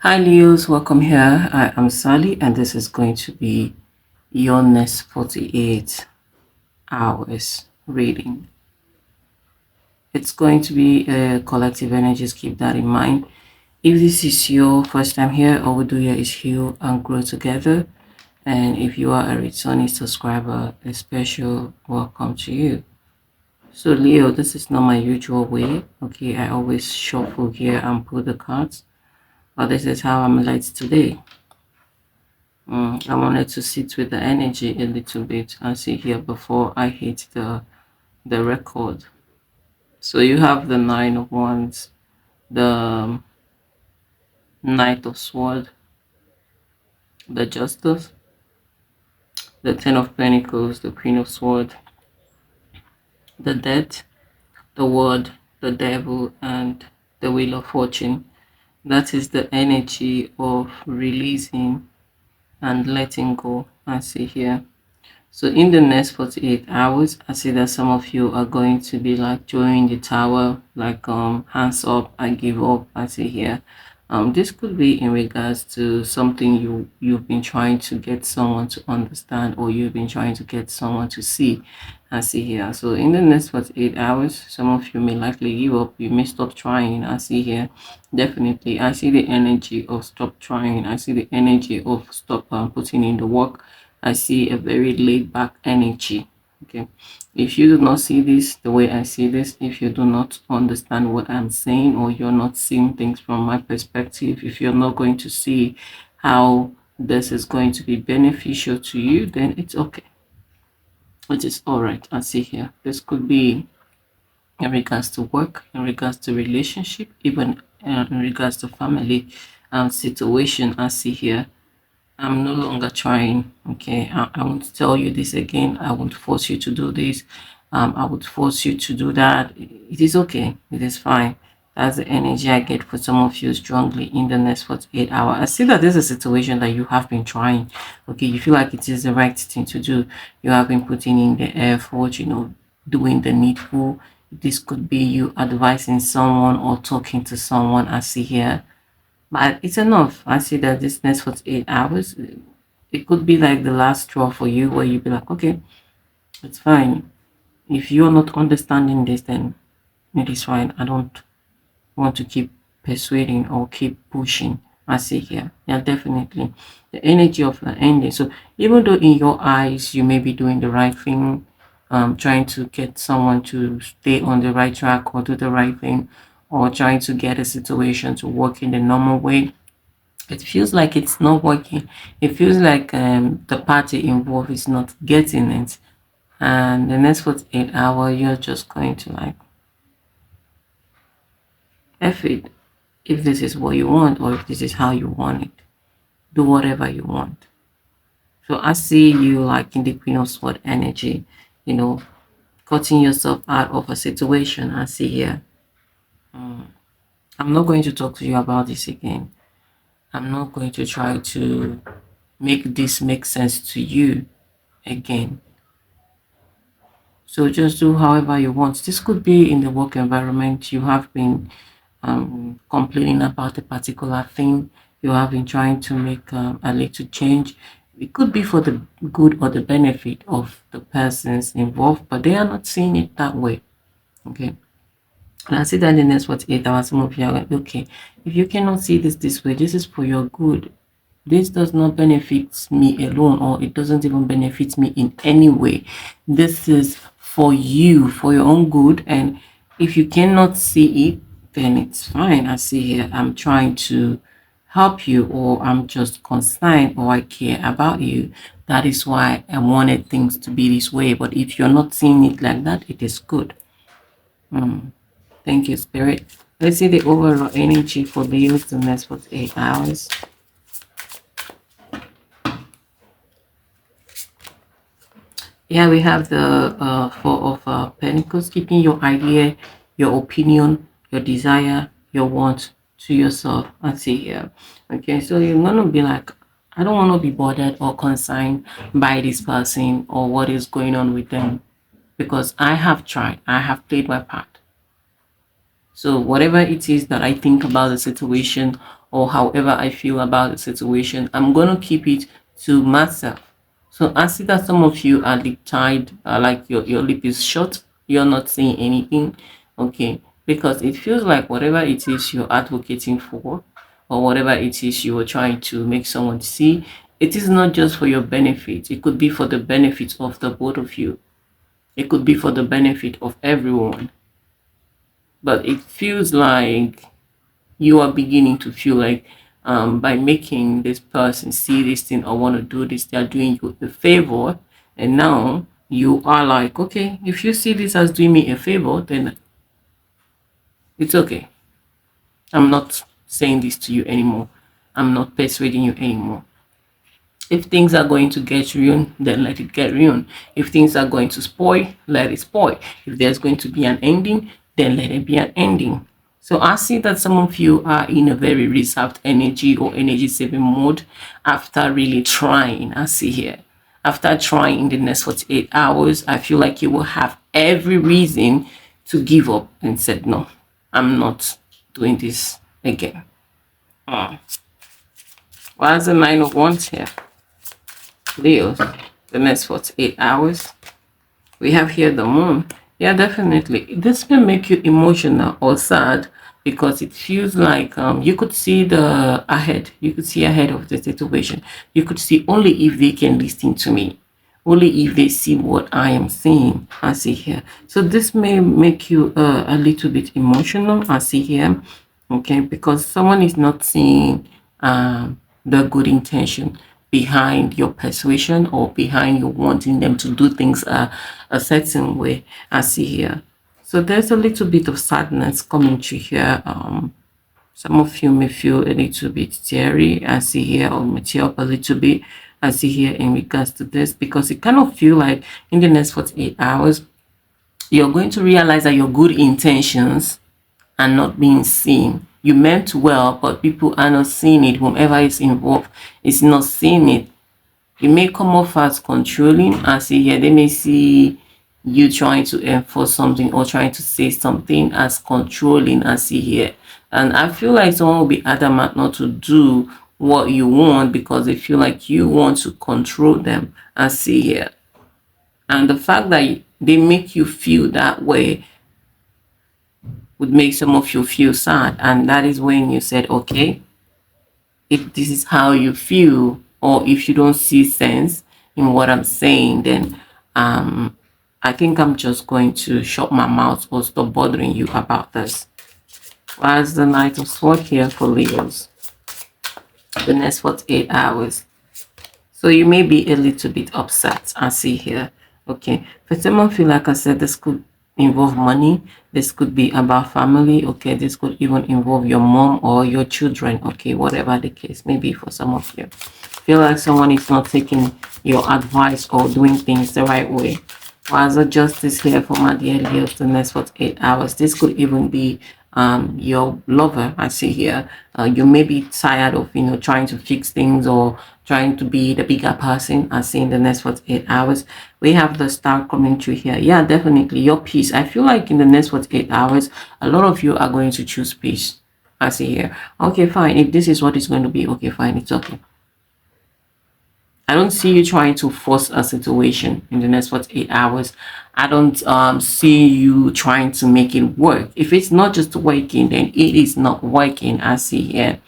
Hi Leos, welcome here. I am Sally and this is going to be your next 48 hours reading. It's going to be a collective energies, keep that in mind. If this is your first time here, all we do here is heal and grow together. And if you are a returning subscriber, a special welcome to you. So Leo, this is not my usual way. Okay, I always shuffle here and pull the cards. But this is how I'm like today. I wanted to sit with the energy a little bit and see here before I hit the record. So you have the Nine of Wands, the Knight of Sword, the Justice, the Ten of Pentacles, the Queen of Sword, the Death, the Word, the Devil, and the Wheel of Fortune. That is the energy of releasing and letting go. I see here. So in the next 48 hours, I see that some of you are going to be like joining the tower, like hands up, I give up, I see here. This could be in regards to something you've been trying to get someone to understand, or you've been trying to get someone to see. I see here. So in the next 48 hours, some of you may likely give up, you may stop trying. I see here. Definitely, I see the energy of stop trying. I see the energy of stop putting in the work. I see a very laid back energy. Okay. If you do not see this the way I see this, if you do not understand what I'm saying, or you're not seeing things from my perspective, if you're not going to see how this is going to be beneficial to you, then it's okay. It is all right. I see here. This could be in regards to work, in regards to relationship, even in regards to family situation. I see here. I'm no longer trying. Okay, I won't tell you this again. I won't force you to do this. I would force you to do that. It is okay. It is fine. That's the energy I get for some of you strongly in the next 48 hours. I see that this is a situation that you have been trying. Okay, you feel like it is the right thing to do. You have been putting in the effort, doing the needful. This could be you advising someone or talking to someone. I see here, but it's enough. I see that this next 48 hours, it could be like the last straw for you, where you be like, okay, it's fine. If you're not understanding this, then it is fine. I don't want to keep persuading or keep pushing. I see here. Yeah, definitely. The energy of the ending. So even though in your eyes you may be doing the right thing, trying to get someone to stay on the right track or do the right thing, or trying to get a situation to work in the normal way, it feels like it's not working. It feels like the party involved is not getting it. And the next 48 hour, you're just going to like F it. If this is what you want, or if this is how you want it, do whatever you want. So I see you like in the Queen of Sword energy, you know, cutting yourself out of a situation. I see here. I'm not going to talk to you about this again. I'm not going to try to make this make sense to you again. So just do however you want. This could be in the work environment. You have been complaining about a particular thing. You have been trying to make a little change. It could be for the good or the benefit of the persons involved, but they are not seeing it that way. Okay. And I see that in the next 48 hours, some of you are like, okay, if you cannot see this way, this is for your good. This does not benefit me alone, or it doesn't even benefit me in any way. This is for you, for your own good. And if you cannot see it, then it's fine. I see here, I'm trying to help you, or I'm just concerned, or I care about you. That is why I wanted things to be this way. But if you're not seeing it like that, it is good. Thank you, Spirit. Let's see the overall energy for the youth the next 48 hours. Yeah, we have the Four of Pentacles, keeping your idea, your opinion, your desire, your want to yourself. Let's see here. Okay, so you're going to be like, I don't want to be bothered or concerned by this person or what is going on with them, because I have tried, I have played my part. So whatever it is that I think about the situation, or however I feel about the situation, I'm going to keep it to myself. So I see that some of you are lip tied, like your lip is shut, you're not saying anything, okay? Because it feels like whatever it is you're advocating for, or whatever it is you are trying to make someone see, it is not just for your benefit. It could be for the benefit of the both of you. It could be for the benefit of everyone. But it feels like you are beginning to feel like by making this person see this thing or want to do this, they are doing you a favor. And now you are like, okay, if you see this as doing me a favor, then it's okay. I'm not saying this to you anymore. I'm not persuading you anymore. If things are going to get ruined, then let it get ruined. If things are going to spoil, let it spoil. If there's going to be an ending, then let it be an ending. So I see that some of you are in a very reserved energy or energy saving mode after really trying. I see here. After trying in the next 48 hours, I feel like you will have every reason to give up and said, no, I'm not doing this again. Why is the Nine of Wands here? Leo, the next 48 hours. We have here the moon. Yeah, definitely. This can make you emotional or sad because it feels like you could see the ahead. You could see ahead of the situation. You could see only if they can listen to me. Only if they see what I am seeing. I see here. So this may make you a little bit emotional. I see here. Okay, because someone is not seeing the good intention behind your persuasion or behind you wanting them to do things a certain way. I see here. So there's a little bit of sadness coming through here. Some of you may feel a little bit teary. I see here, or may tear up a little bit. I see here in regards to this because it kind of feel like in the next 48 hours, you're going to realize that your good intentions are not being seen. You meant well, but people are not seeing it. Whomever is involved is not seeing it. You may come off as controlling. I see here, they may see you trying to enforce something or trying to say something as controlling. I see here. And I feel like someone will be adamant not to do what you want because they feel like you want to control them. I see here. And the fact that they make you feel that way would make some of you feel sad. And that is when you said, okay, if this is how you feel, or if you don't see sense in what I'm saying, then I think I'm just going to shut my mouth or stop bothering you about this. Why is the Knight of Swords here for Leos? The next 48 hours. So you may be a little bit upset. I see here. Okay. For some of you, like I said, this could involve money. This could be about family. Okay. This could even involve your mom or your children. Okay. Whatever the case may be for some of you. Feel like someone is not taking your advice or doing things the right way. Why is the Justice here for my dear Leos the next 48 hours? This could even be your lover. I see here. You may be tired of trying to fix things or trying to be the bigger person. I see in the next 48 hours. We have the star coming through here. Yeah, definitely your peace. I feel like in the next 48 hours, a lot of you are going to choose peace. I see here. Okay, fine. If this is what it's going to be, okay, fine. It's okay. I don't see you trying to force a situation in the next 48 hours. I don't see you trying to make it work. If it's not just working, then it is not working. I see here.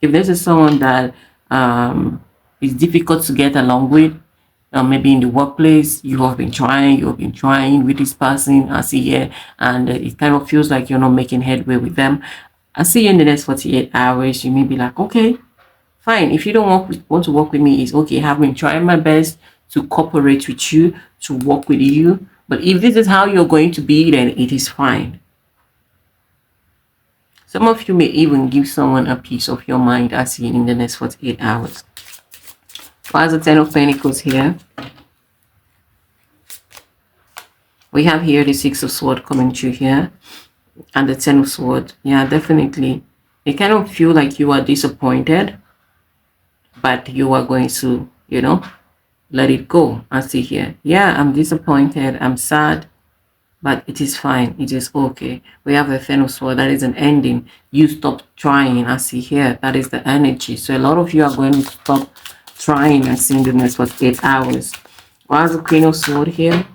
If this is someone that is difficult to get along with, maybe in the workplace, you have been trying with this person. I see here, and it kind of feels like you're not making headway with them. I see you in the next 48 hours. You may be like, okay, fine. If you don't want to work with me, it's okay. I've been trying my best to cooperate with you, to work with you. But if this is how you're going to be, then it is fine. Some of you may even give someone a piece of your mind, as seen in the next 48 hours. Why is the Ten of Pentacles here? We have here the Six of Swords coming through here. And the Ten of Swords. Yeah, definitely. They kind of feel like you are disappointed, but you are going to, let it go. I see here. Yeah, I'm disappointed. I'm sad. but it is fine. It is okay. We have a fan of sword. That is an ending. You stop trying. I see here. That is the energy. So a lot of you are going to stop trying and seeing the next for 8 hours. Why is the queen of sword here?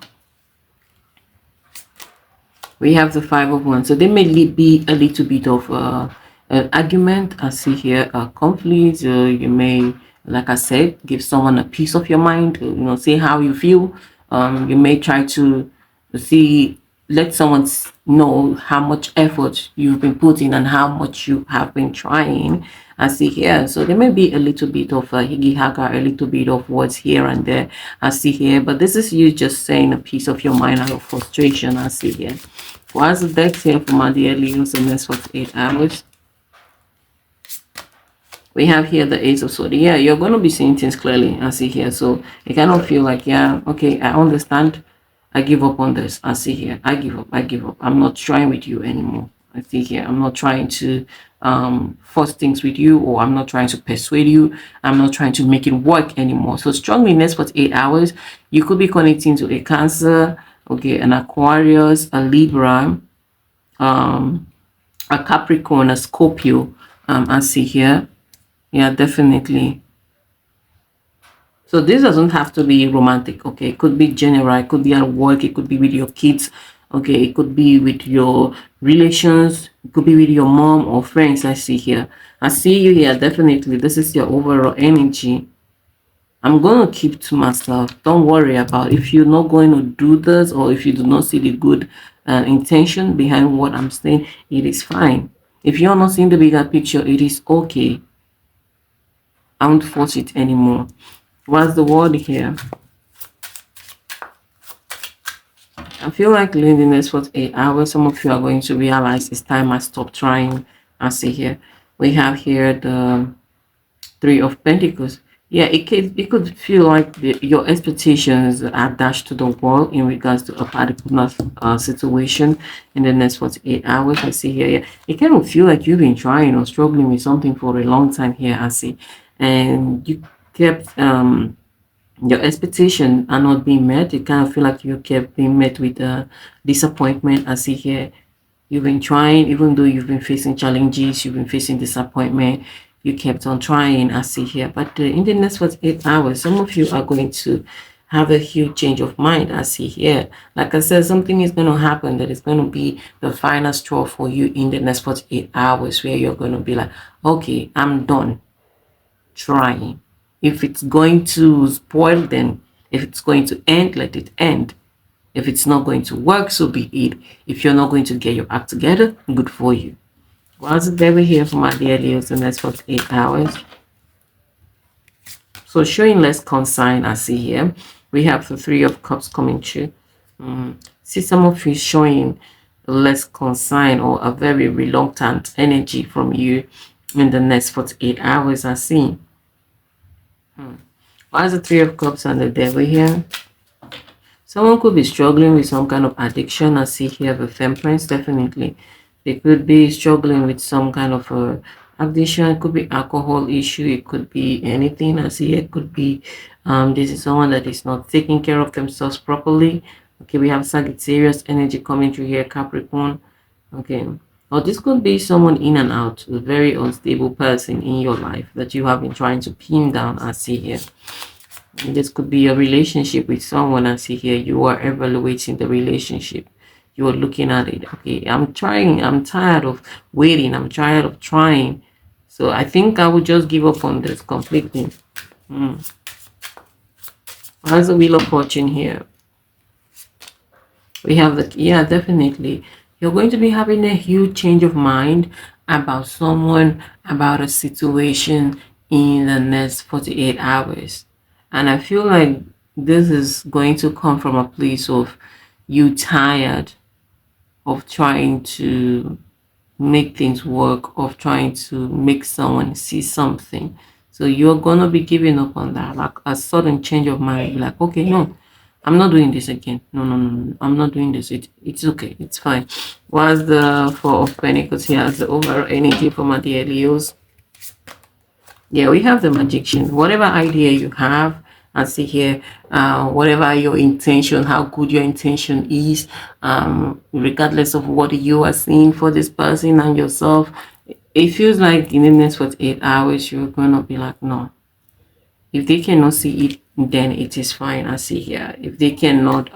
We have the five of wands. So there may be a little bit of an argument. I see here a conflict. You may, like I said, give someone a piece of your mind. Say how you feel. You may try to see, let someone know how much effort you've been putting and how much you have been trying. I see here. So there may be a little bit of a higgy haga, a little bit of words here and there. I see here. But this is you just saying a piece of your mind out of frustration. I see here. What's the deck here for my dear Leos in this 48 hours? We have here the Ace of Swords. Yeah, you're going to be seeing things clearly. I see here. So you kind of feel like, yeah, okay, I understand. I give up on this. I see here. I give up. I give up. I'm not trying with you anymore. I see here. I'm not trying to force things with you, or I'm not trying to persuade you. I'm not trying to make it work anymore. So strongly in this 48 hours, you could be connecting to a Cancer, okay, an Aquarius, a Libra, a Capricorn, a Scorpio. I see here. Yeah, definitely. So this doesn't have to be romantic, okay? It could be general, it could be at work, it could be with your kids, okay? It could be with your relations, it could be with your mom or friends. I see here. I see you here, definitely. This is your overall energy. I'm going to keep to myself. Don't worry about if you're not going to do this, or if you do not see the good intention behind what I'm saying. It is fine. If you're not seeing the bigger picture, it is okay. I won't force it anymore. What's the word here? I feel like living this for 8 hours. Some of you are going to realize it's time I stop trying. I see here. We have here the Three of Pentacles. Yeah, it could feel like your expectations are dashed to the wall in regards to a particular situation in the next 48 hours. I see here. Yeah, it kind of feel like you've been trying or struggling with something for a long time here. I see, and you kept your expectation are not being met. You kind of feel like you kept being met with disappointment. I see here. You've been trying, even though you've been facing challenges, you've been facing disappointment, you kept on trying. I see here. But in the next 48 hours, some of you are going to have a huge change of mind. I see here. Like I said, something is going to happen that is going to be the final straw for you in the next 48 hours, where you're going to be like, okay, I'm done trying. If it's going to spoil, then if it's going to end, let it end. If it's not going to work, so be it. If you're not going to get your act together, good for you. What's the devil here for my dear Leos in the next 48 hours? So showing less concern, I see here. We have the Three of Cups coming through. See some of you showing less concern or a very reluctant energy from you in the next 48 hours, I see. Why is the Three of Cups and the devil here? Someone could be struggling with some kind of addiction. I see here the Temperance, definitely. They could be struggling with some kind of addiction. It could be alcohol issue. It could be anything. I see it could be this is someone that is not taking care of themselves properly. Okay, we have Sagittarius energy coming through here, Capricorn. Okay. Or this could be someone in and out, a very unstable person in your life that you have been trying to pin down. I see here. And this could be a relationship with someone. I see here you are evaluating the relationship. You are looking at it. Okay, I'm trying. I'm tired of waiting. I'm tired of trying. So I think I would just give up on this completely. How's the Wheel of Fortune here? We have the, yeah, definitely. You're going to be having a huge change of mind about someone, about a situation in the next 48 hours. And I feel like this is going to come from a place of you tired of trying to make things work, of trying to make someone see something. So you're going to be giving up on that, like a sudden change of mind. Like, okay, no, I'm not doing this again. No, no, no, no, I'm not doing this. It's okay. It's fine. What's the Four of Pentacles here as the overall energy for my dear Leos? Yeah, we have the Magician. Whatever idea you have, I see here, whatever your intention, how good your intention is, regardless of what you are seeing for this person and yourself, it feels like in the next 48 hours, you're going to be like, no. If they cannot see it, then it is fine. I see here. If they cannot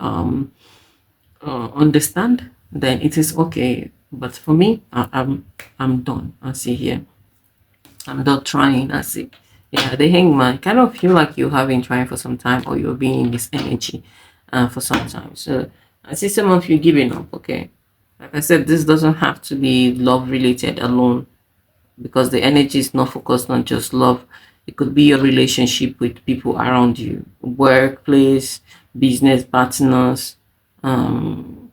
understand, then it is okay. But for me, I'm done. I see here. I'm not trying. I see. Yeah, the hangman kind of feel like you have been trying for some time, or you're being in this energy for some time. So I see some of you giving up. Okay, like I said, this doesn't have to be love related alone, because the energy is not focused on just love. It could be your relationship with people around you, workplace, business partners, um,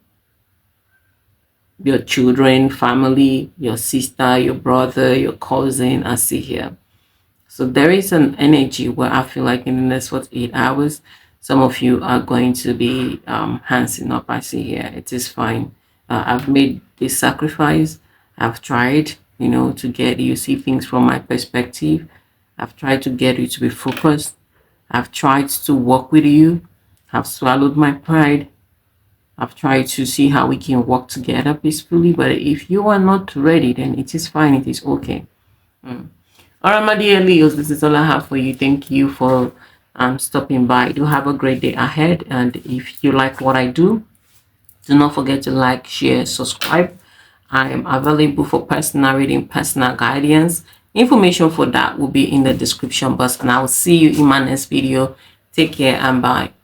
your children, family, your sister, your brother, your cousin. I see here. So there is an energy where I feel like in the next 48 hours, some of you are going to be handsing up. I see here. It is fine. I've made this sacrifice. I've tried, to get you see things from my perspective. I've tried to get you to be focused. I've tried to work with you. I've swallowed my pride. I've tried to see how we can work together peacefully. But if you are not ready, then it is fine. It is okay. All right, my dear Leos, this is all I have for you. Thank you for stopping by. Do have a great day ahead. And if you like what I do not forget to like, share, subscribe. I am available for personal reading, personal guidance. Information for that will be in the description box. And I will see you in my next video. Take care and bye.